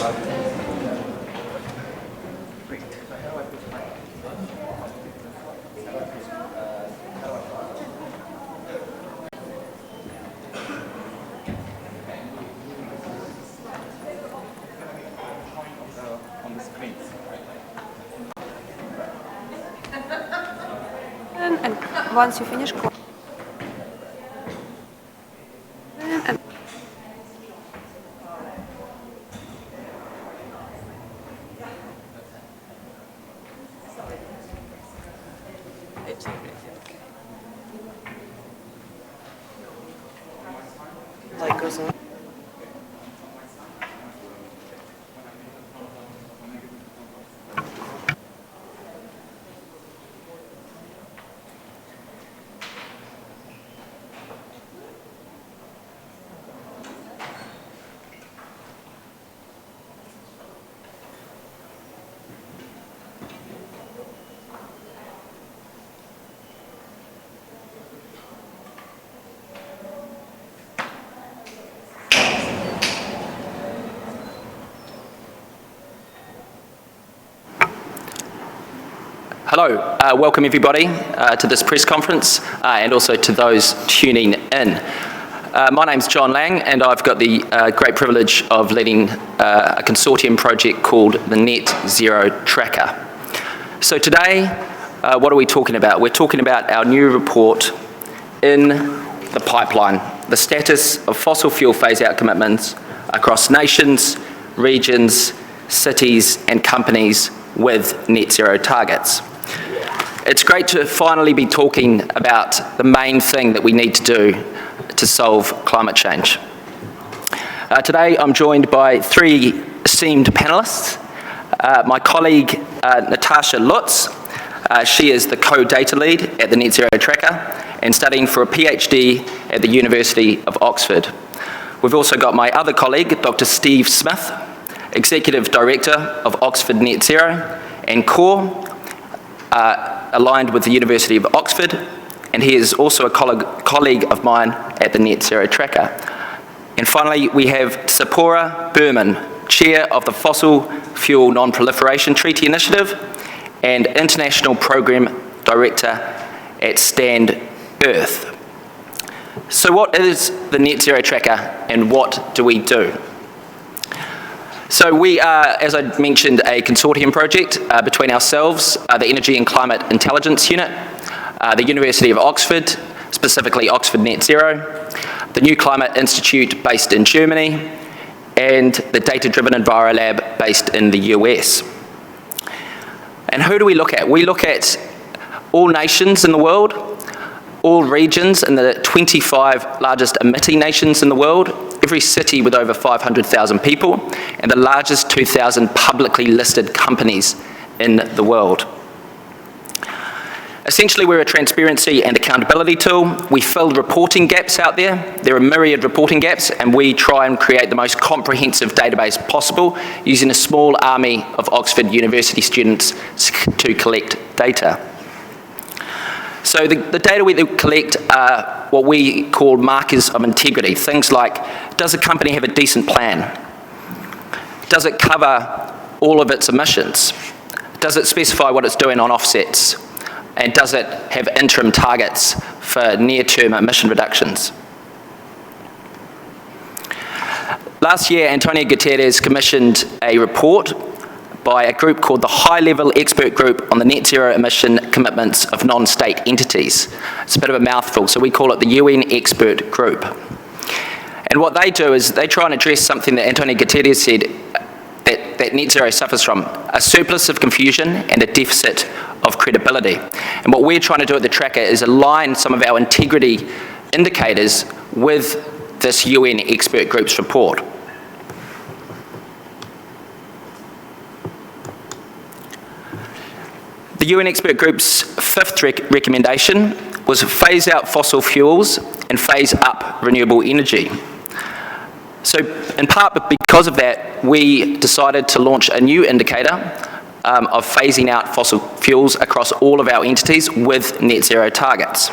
And once you finish, and Light goes on. Hello, welcome everybody to this press conference and also to those tuning in. My name's John Lang and I've got the great privilege of leading a consortium project called the Net Zero Tracker. So today, what are we talking about? We're talking about our new report in the pipeline, the status of fossil fuel phase-out commitments across nations, regions, cities and companies with net zero targets. It's great to finally be talking about the main thing that we need to do to solve climate change. Today I'm joined by three esteemed panellists. My colleague Natasha Lutz, she is the co-data lead at the Net Zero Tracker and studying for a PhD at the University of Oxford. We've also got my other colleague, Dr. Steve Smith, Executive Director of Oxford Net Zero and Core, aligned with the University of Oxford, and he is also a colleague of mine at the Net Zero Tracker. And finally, we have Tsipora Berman, Chair of the Fossil Fuel Non-Proliferation Treaty Initiative and International Program Director at Stand Earth. So what is the Net Zero Tracker and what do we do? So we are, as I mentioned, a consortium project between ourselves, the Energy and Climate Intelligence Unit, the University of Oxford, specifically Oxford Net Zero, the New Climate Institute based in Germany, and the Data-Driven Envirolab based in the US. And who do we look at? We look at all nations in the world, all regions in the 25 largest emitting nations in the world, every city with over 500,000 people, and the largest 2,000 publicly listed companies in the world. Essentially, we're a transparency and accountability tool. We fill reporting gaps out there. There are myriad reporting gaps, and we try and create the most comprehensive database possible using a small army of Oxford University students to collect data. So the data we collect are what we call markers of integrity. Things like, does a company have a decent plan? Does it cover all of its emissions? Does it specify what it's doing on offsets? And does it have interim targets for near-term emission reductions? Last year, Antonio Guterres commissioned a report by a group called the High-Level Expert Group on the Net Zero Emission Commitments of Non-State Entities. It's a bit of a mouthful, so we call it the UN Expert Group. And what they do is they try and address something that Antonio Guterres said that net zero suffers from, a surplus of confusion and a deficit of credibility. And what we're trying to do at the Tracker is align some of our integrity indicators with this UN Expert Group's report. The UN Expert Group's fifth recommendation was phase out fossil fuels and phase up renewable energy. So in part because of that, we decided to launch a new indicator of phasing out fossil fuels across all of our entities with net zero targets.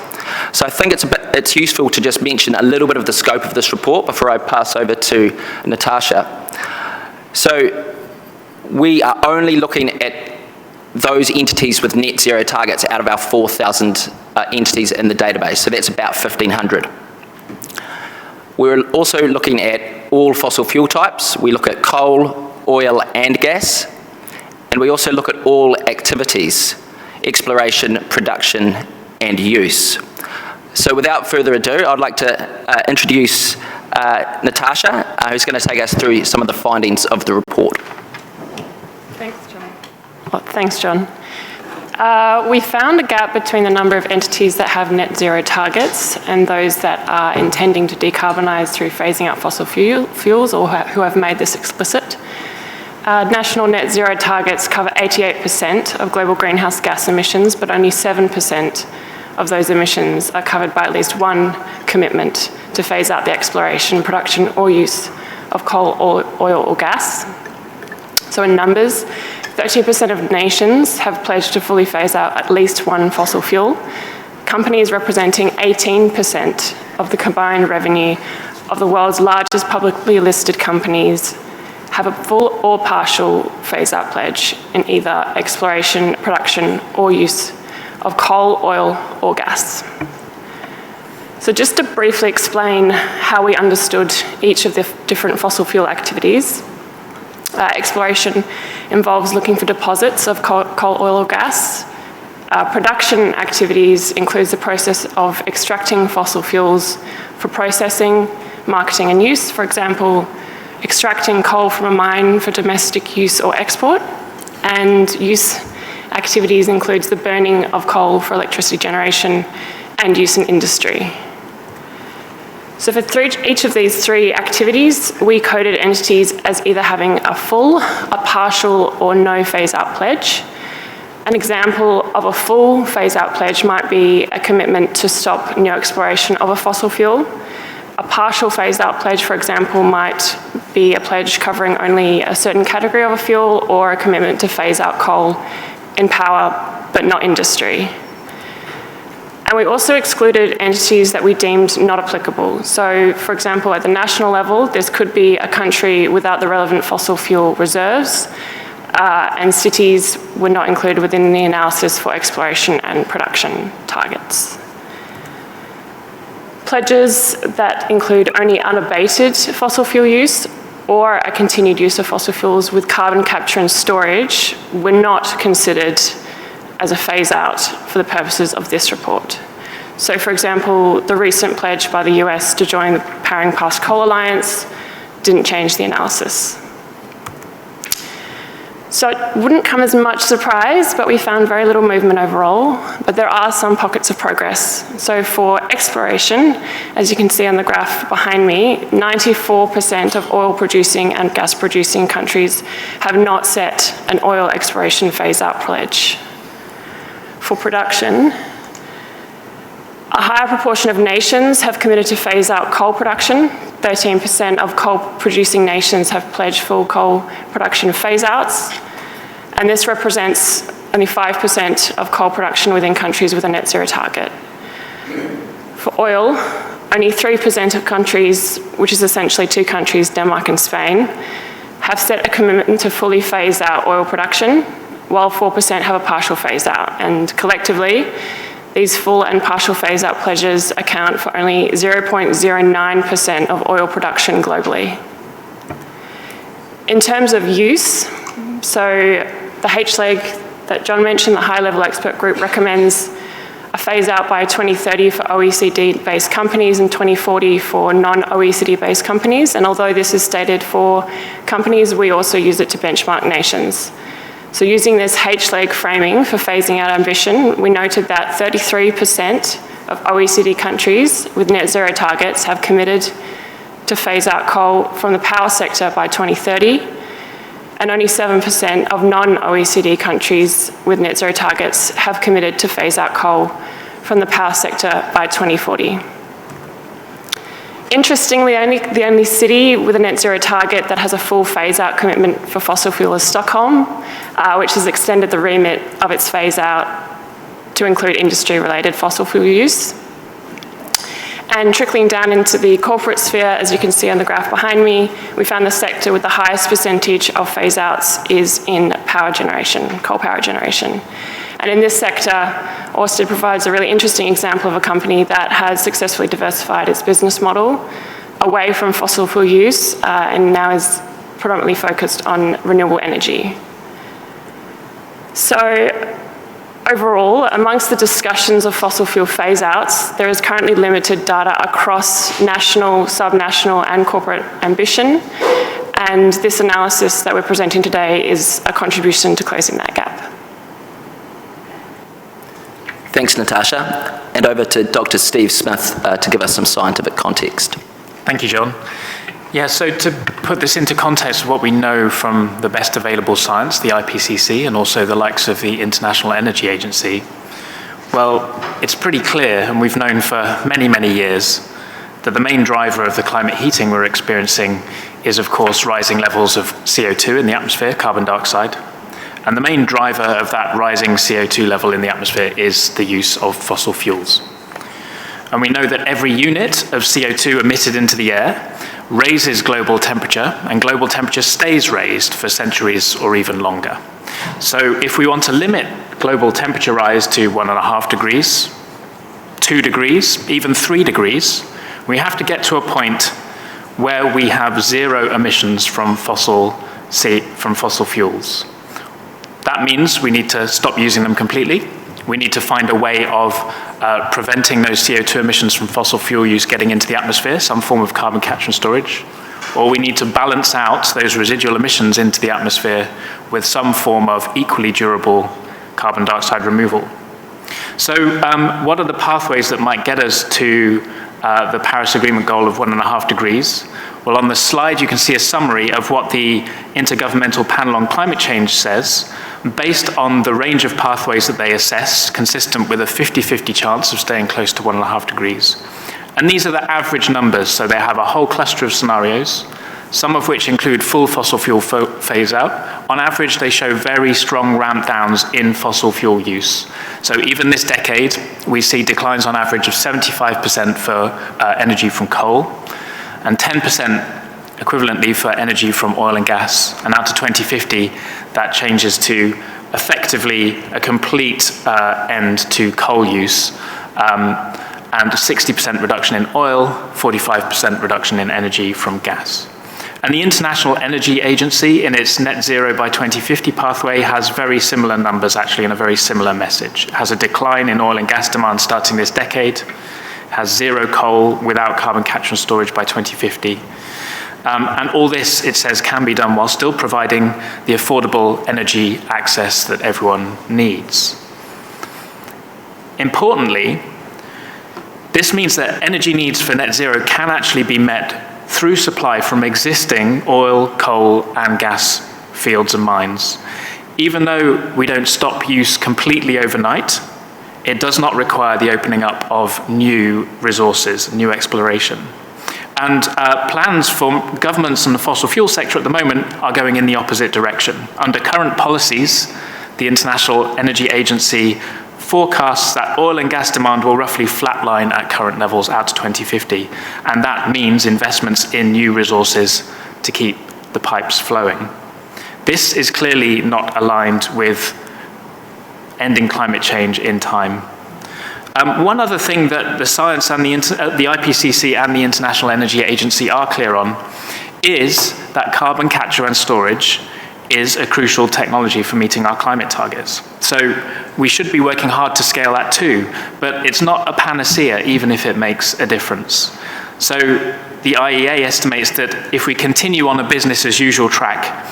So I think it's useful to just mention a little bit of the scope of this report before I pass over to Natasha. So we are only looking at those entities with net zero targets out of our 4,000 entities in the database, so that's about 1,500. We're also looking at all fossil fuel types. We look at coal, oil and gas, and we also look at all activities, exploration, production and use. So without further ado, I'd like to introduce Natasha, who's going to take us through some of the findings of the report. Thanks, John. Well, thanks, John. We found a gap between the number of entities that have net zero targets and those that are intending to decarbonise through phasing out fossil fuels or who have made this explicit. National net zero targets cover 88% of global greenhouse gas emissions, but only 7% of those emissions are covered by at least one commitment to phase out the exploration, production or use of coal, oil or gas. So in numbers, 30% of nations have pledged to fully phase out at least one fossil fuel. Companies representing 18% of the combined revenue of the world's largest publicly listed companies have a full or partial phase-out pledge in either exploration, production or use of coal, oil or gas. So just to briefly explain how we understood each of the different fossil fuel activities. Exploration involves looking for deposits of coal, oil or gas. Production activities includes the process of extracting fossil fuels for processing, marketing and use. For example, extracting coal from a mine for domestic use or export. And use activities includes the burning of coal for electricity generation and use in industry. So for each of these three activities, we coded entities as either having a full, a partial, or no phase-out pledge. An example of a full phase-out pledge might be a commitment to stop new exploration of a fossil fuel. A partial phase-out pledge, for example, might be a pledge covering only a certain category of a fuel or a commitment to phase out coal in power, but not industry. And we also excluded entities that we deemed not applicable. So, for example, at the national level, this could be a country without the relevant fossil fuel reserves, and cities were not included within the analysis for exploration and production targets. Pledges that include only unabated fossil fuel use or a continued use of fossil fuels with carbon capture and storage were not considered as a phase-out for the purposes of this report. So, for example, the recent pledge by the US to join the Powering Past Coal Alliance didn't change the analysis. So it wouldn't come as much surprise, but we found very little movement overall, but there are some pockets of progress. So for exploration, as you can see on the graph behind me, 94% of oil-producing and gas-producing countries have not set an oil exploration phase-out pledge. For production, a higher proportion of nations have committed to phase out coal production. 13% of coal-producing nations have pledged full coal production phase-outs, and this represents only 5% of coal production within countries with a net zero target. For oil, only 3% of countries, which is essentially two countries, Denmark and Spain, have set a commitment to fully phase out oil production, while 4% have a partial phase out, and collectively, these full and partial phase-out pledges account for only 0.09% of oil production globally. In terms of use, so the HLEG that John mentioned, the high-level expert group, recommends a phase-out by 2030 for OECD-based companies and 2040 for non-OECD-based companies. And although this is stated for companies, we also use it to benchmark nations. So using this HLEG framing for phasing out ambition, we noted that 33% of OECD countries with net zero targets have committed to phase out coal from the power sector by 2030, and only 7% of non-OECD countries with net zero targets have committed to phase out coal from the power sector by 2040. Interestingly, the only city with a net zero target that has a full phase-out commitment for fossil fuel is Stockholm, which has extended the remit of its phase-out to include industry-related fossil fuel use. And trickling down into the corporate sphere, as you can see on the graph behind me, we found the sector with the highest percentage of phase-outs is in power generation, coal power generation. And in this sector, Ørsted provides a really interesting example of a company that has successfully diversified its business model away from fossil fuel use and now is predominantly focused on renewable energy. So overall, amongst the discussions of fossil fuel phase-outs, there is currently limited data across national, subnational and corporate ambition, and this analysis that we're presenting today is a contribution to closing that gap. Thanks, Natasha. And over to Dr. Steve Smith to give us some scientific context. Thank you, John. Yeah, so to put this into context of what we know from the best available science, the IPCC, and also the likes of the International Energy Agency, well, it's pretty clear, and we've known for many, many years, that the main driver of the climate heating we're experiencing is, of course, rising levels of CO2 in the atmosphere, carbon dioxide. And the main driver of that rising CO2 level in the atmosphere is the use of fossil fuels. And we know that every unit of CO2 emitted into the air raises global temperature, and global temperature stays raised for centuries or even longer. So if we want to limit global temperature rise to 1.5 degrees, 2 degrees, even 3 degrees, we have to get to a point where we have zero emissions from fossil fuels. That means we need to stop using them completely. We need to find a way of preventing those CO2 emissions from fossil fuel use getting into the atmosphere, some form of carbon capture and storage, or we need to balance out those residual emissions into the atmosphere with some form of equally durable carbon dioxide removal. So what are the pathways that might get us to the Paris Agreement goal of 1.5 degrees? Well, on the slide, you can see a summary of what the Intergovernmental Panel on Climate Change says, based on the range of pathways that they assess, consistent with a 50-50 chance of staying close to 1.5 degrees. And these are the average numbers, so they have a whole cluster of scenarios, some of which include full fossil fuel phase-out. On average, they show very strong ramp downs in fossil fuel use. So even this decade, we see declines on average of 75% for energy from coal, and 10% equivalently for energy from oil and gas. And out to 2050, that changes to effectively a complete end to coal use, and a 60% reduction in oil, 45% reduction in energy from gas. And the International Energy Agency, in its net zero by 2050 pathway, has very similar numbers actually, and a very similar message. It has a decline in oil and gas demand starting this decade, has zero coal without carbon capture and storage by 2050. And all this, it says, can be done while still providing the affordable energy access that everyone needs. Importantly, this means that energy needs for net zero can actually be met through supply from existing oil, coal, and gas fields and mines. Even though we don't stop use completely overnight, it does not require the opening up of new resources, new exploration. And plans for governments and the fossil fuel sector at the moment are going in the opposite direction. Under current policies, the International Energy Agency forecasts that oil and gas demand will roughly flatline at current levels out to 2050. And that means investments in new resources to keep the pipes flowing. This is clearly not aligned with ending climate change in time. One other thing that the science and the IPCC and the International Energy Agency are clear on is that carbon capture and storage is a crucial technology for meeting our climate targets. So we should be working hard to scale that too, but it's not a panacea even if it makes a difference. So the IEA estimates that if we continue on a business as usual track,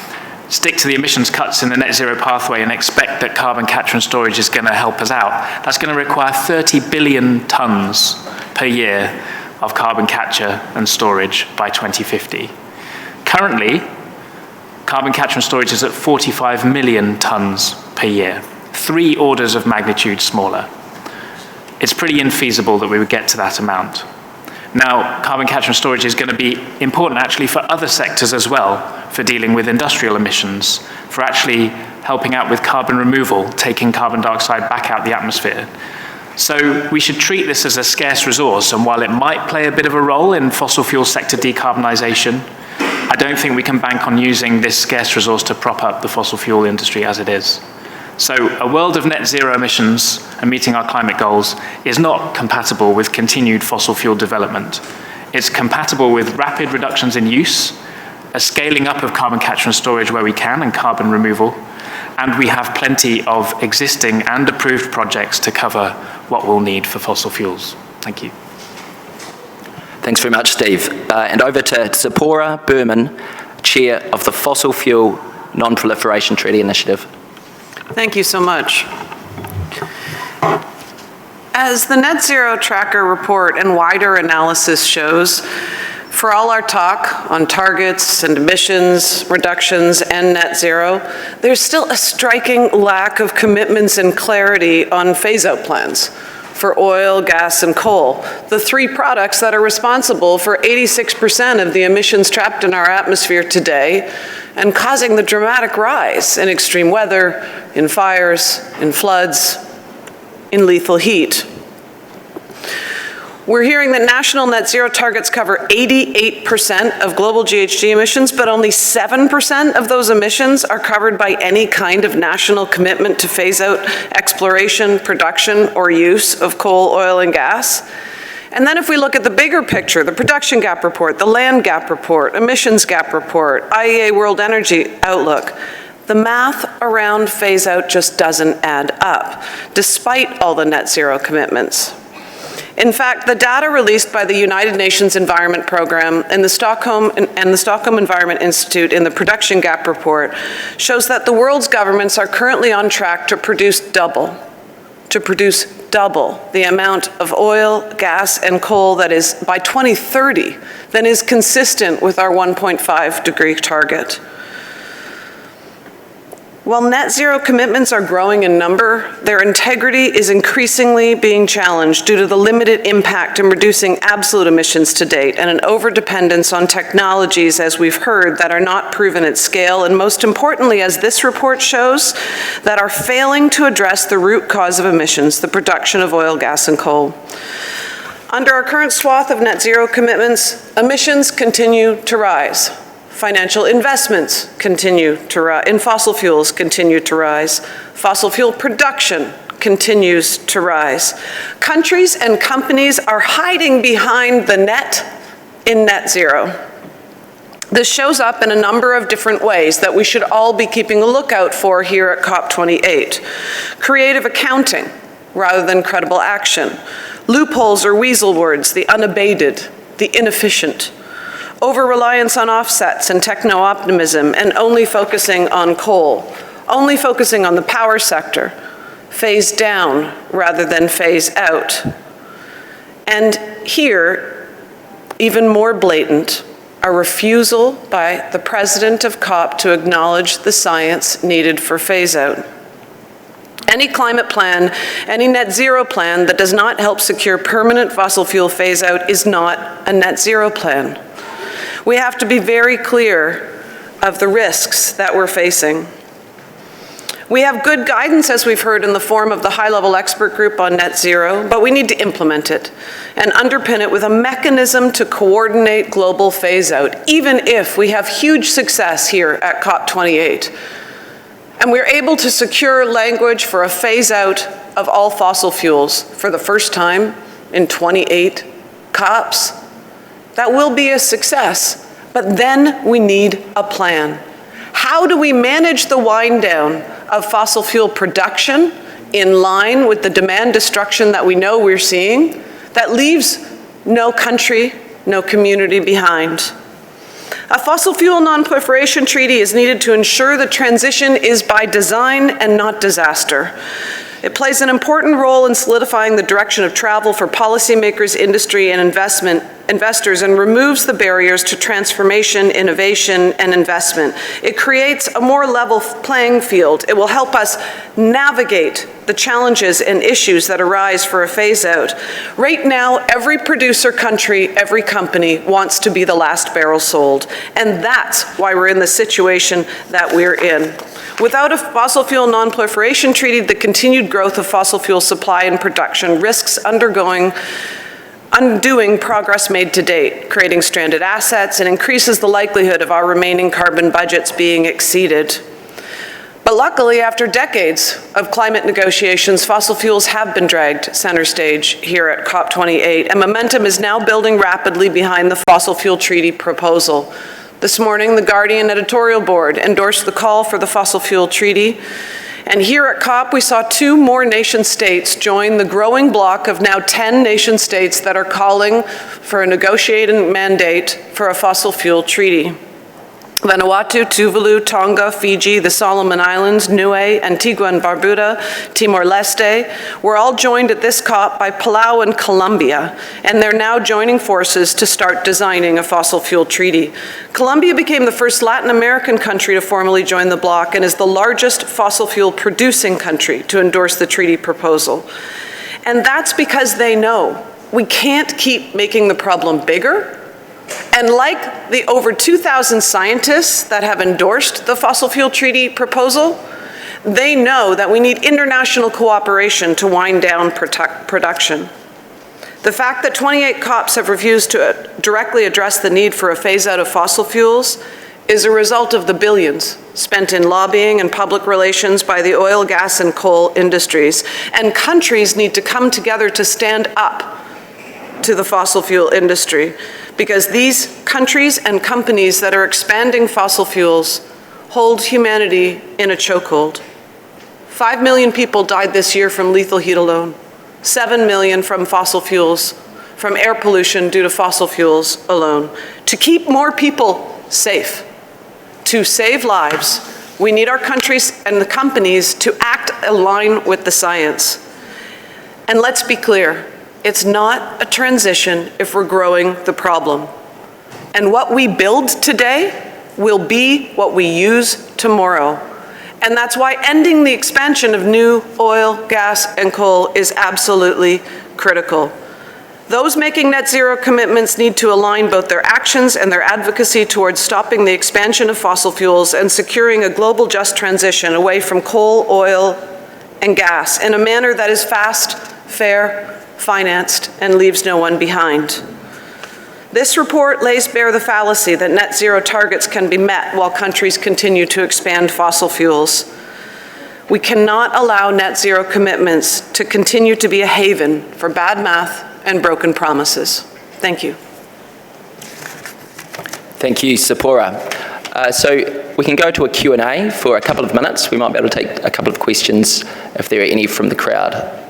stick to the emissions cuts in the net zero pathway and expect that carbon capture and storage is going to help us out, that's going to require 30 billion tons per year of carbon capture and storage by 2050. Currently, carbon capture and storage is at 45 million tons per year, 3 orders of magnitude smaller. It's pretty infeasible that we would get to that amount. Now, carbon capture and storage is going to be important actually for other sectors as well, for dealing with industrial emissions, for actually helping out with carbon removal, taking carbon dioxide back out the atmosphere. So we should treat this as a scarce resource, and while it might play a bit of a role in fossil fuel sector decarbonisation, I don't think we can bank on using this scarce resource to prop up the fossil fuel industry as it is. So a world of net zero emissions and meeting our climate goals is not compatible with continued fossil fuel development. It's compatible with rapid reductions in use, a scaling up of carbon capture and storage where we can, and carbon removal, and we have plenty of existing and approved projects to cover what we'll need for fossil fuels. Thank you. Thanks very much, Steve. And over to Zipporah Berman, Chair of the Fossil Fuel Non-Proliferation Treaty Initiative. Thank you so much. As the Net Zero Tracker report and wider analysis shows, for all our talk on targets and emissions reductions and net zero, there's still a striking lack of commitments and clarity on phase-out plans for oil, gas, and coal, the three products that are responsible for 86% of the emissions trapped in our atmosphere today and causing the dramatic rise in extreme weather, in fires, in floods, in lethal heat. We're hearing that national net zero targets cover 88% of global GHG emissions, but only 7% of those emissions are covered by any kind of national commitment to phase out exploration, production, or use of coal, oil, and gas. And then if we look at the bigger picture, the production gap report, the land gap report, emissions gap report, IEA World Energy Outlook, the math around phase out just doesn't add up, despite all the net zero commitments. In fact, the data released by the United Nations Environment Programme and the Stockholm Environment Institute in the Production Gap Report shows that the world's governments are currently on track to produce double the amount of oil, gas, and coal that is by 2030 than is consistent with our 1.5-degree target. While net zero commitments are growing in number, their integrity is increasingly being challenged due to the limited impact in reducing absolute emissions to date and an overdependence on technologies, as we've heard, that are not proven at scale, and most importantly, as this report shows, that are failing to address the root cause of emissions, the production of oil, gas, and coal. Under our current swath of net zero commitments, emissions continue to rise. Financial investments continue to rise, in fossil fuels continue to rise. Fossil fuel production continues to rise. Countries and companies are hiding behind the net in net zero. This shows up in a number of different ways that we should all be keeping a lookout for here at COP28. Creative accounting rather than credible action. Loopholes or weasel words, the unabated, the inefficient. Over-reliance on offsets and techno-optimism and only focusing on coal, only focusing on the power sector, phase down rather than phase out. And here, even more blatant, a refusal by the president of COP to acknowledge the science needed for phase out. Any climate plan, any net zero plan that does not help secure permanent fossil fuel phase out is not a net zero plan. We have to be very clear of the risks that we're facing. We have good guidance, as we've heard, in the form of the high-level expert group on net zero, but we need to implement it and underpin it with a mechanism to coordinate global phase-out, even if we have huge success here at COP28. And we're able to secure language for a phase-out of all fossil fuels for the first time in 28 COPs. That will be a success, but then we need a plan. How do we manage the wind down of fossil fuel production in line with the demand destruction that we know we're seeing that leaves no country, no community behind? A fossil fuel non-proliferation treaty is needed to ensure the transition is by design and not disaster. It plays an important role in solidifying the direction of travel for policymakers, industry, and investors, and removes the barriers to transformation, innovation, and investment. It creates a more level playing field. It will help us navigate the challenges and issues that arise for a phase-out. Right now, every producer country, every company wants to be the last barrel sold, and that's why we're in the situation that we're in. Without a fossil fuel non-proliferation treaty, the continued growth of fossil fuel supply and production risks undoing progress made to date, creating stranded assets, and increases the likelihood of our remaining carbon budgets being exceeded. But luckily, after decades of climate negotiations, fossil fuels have been dragged center stage here at COP28, and momentum is now building rapidly behind the fossil fuel treaty proposal. This morning, the Guardian editorial board endorsed the call for the fossil fuel treaty, and here at COP, we saw 2 more nation states join the growing bloc of now 10 nation states that are calling for a negotiated mandate for a fossil fuel treaty. Vanuatu, Tuvalu, Tonga, Fiji, the Solomon Islands, Niue, Antigua and Barbuda, Timor-Leste were all joined at this COP by Palau and Colombia, and they're now joining forces to start designing a fossil fuel treaty. Colombia became the first Latin American country to formally join the bloc and is the largest fossil fuel producing country to endorse the treaty proposal. And that's because they know we can't keep making the problem bigger. And like the over 2,000 scientists that have endorsed the fossil fuel treaty proposal, they know that we need international cooperation to wind down production. The fact that 28 COPs have refused to directly address the need for a phase out of fossil fuels is a result of the billions spent in lobbying and public relations by the oil, gas, and coal industries. And countries need to come together to stand up to the fossil fuel industry, because these countries and companies that are expanding fossil fuels hold humanity in a chokehold. 5 million people died this year from lethal heat alone, 7 million from fossil fuels, from air pollution due to fossil fuels alone. To keep more people safe, to save lives, we need our countries and the companies to act in line with the science. And let's be clear, it's not a transition if we're growing the problem. And what we build today will be what we use tomorrow. And that's why ending the expansion of new oil, gas, and coal is absolutely critical. Those making net zero commitments need to align both their actions and their advocacy towards stopping the expansion of fossil fuels and securing a global just transition away from coal, oil, and gas in a manner that is fast, fair, financed, and leaves no one behind. This report lays bare the fallacy that net zero targets can be met while countries continue to expand fossil fuels. We cannot allow net zero commitments to continue to be a haven for bad math and broken promises. Thank you. Thank you, Sapora. So we can go to a Q&A for a couple of minutes. We might be able to take a couple of questions if there are any from the crowd.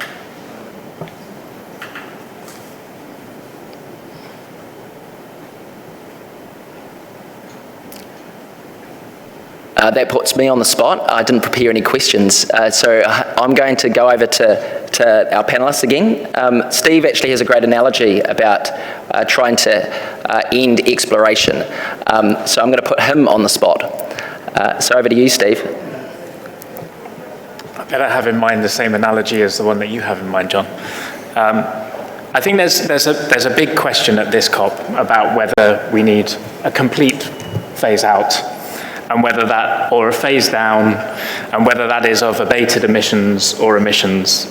That puts me on the spot. I didn't prepare any questions, so I'm going to go over to our panellists again. Steve actually has a great analogy about trying to end exploration, so I'm going to put him on the spot. So over to you, Steve. I better have in mind the same analogy as the one that you have in mind, John. I think there's a big question at this COP about whether we need a complete phase out, and whether that, or a phase down, and whether that is of abated emissions or emissions.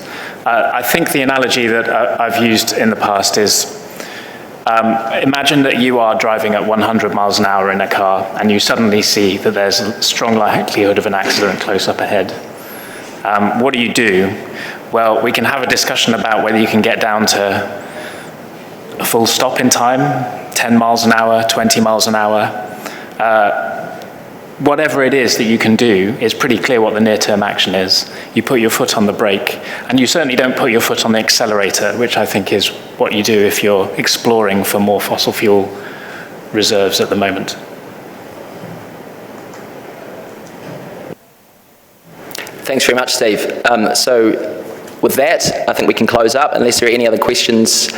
I think the analogy that I've used in the past is, imagine that you are driving at 100 miles an hour in a car, and you suddenly see that there's a strong likelihood of an accident close up ahead. What do? Well, we can have a discussion about whether you can get down to a full stop in time, 10 miles an hour, 20 miles an hour. Whatever it is that you can do, it's pretty clear what the near-term action is. You put your foot on the brake, and you certainly don't put your foot on the accelerator, which I think is what you do if you're exploring for more fossil fuel reserves at the moment. Thanks very much, Steve. So with that, I think we can close up, unless there are any other questions.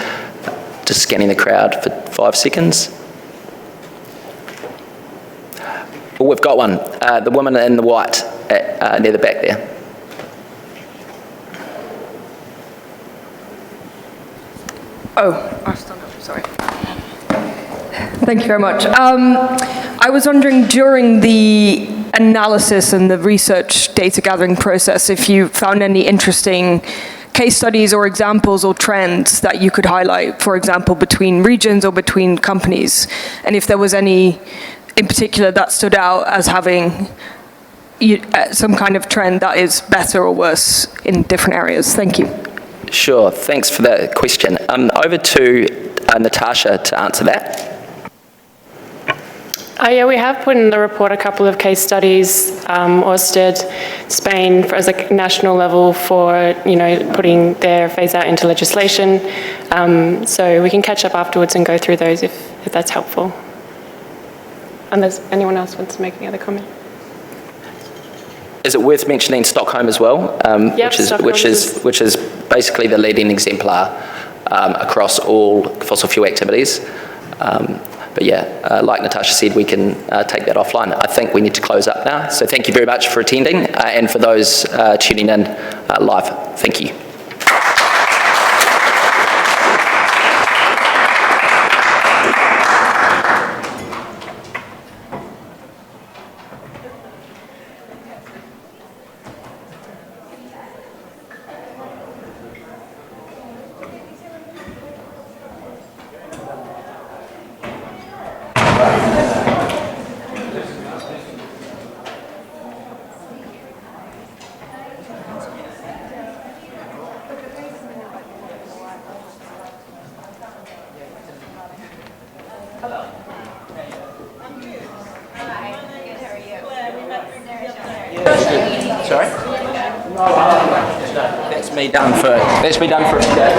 Just scanning the crowd for 5 seconds. Oh, we've got one. The woman in the white near the back there. Oh, I've stand up, sorry. Thank you very much. I was wondering, during the analysis and the research data gathering process, if you found any interesting case studies or examples or trends that you could highlight, for example, between regions or between companies, and if there was any in particular that stood out as having some kind of trend that is better or worse in different areas. Thank you. Sure, thanks for that question. Over to Natasha to answer that. Yeah, we have put in the report a couple of case studies, Orsted, Spain, as a national level for, putting their phase out into legislation. So we can catch up afterwards and go through those if that's helpful. Unless anyone else wants to make any other comment. Is it worth mentioning Stockholm as well, Yep, which is basically the leading exemplar across all fossil fuel activities. But yeah, like Natasha said, we can take that offline. I think we need to close up now. So thank you very much for attending, and for those tuning in live, thank you. Sorry? That's me done for today.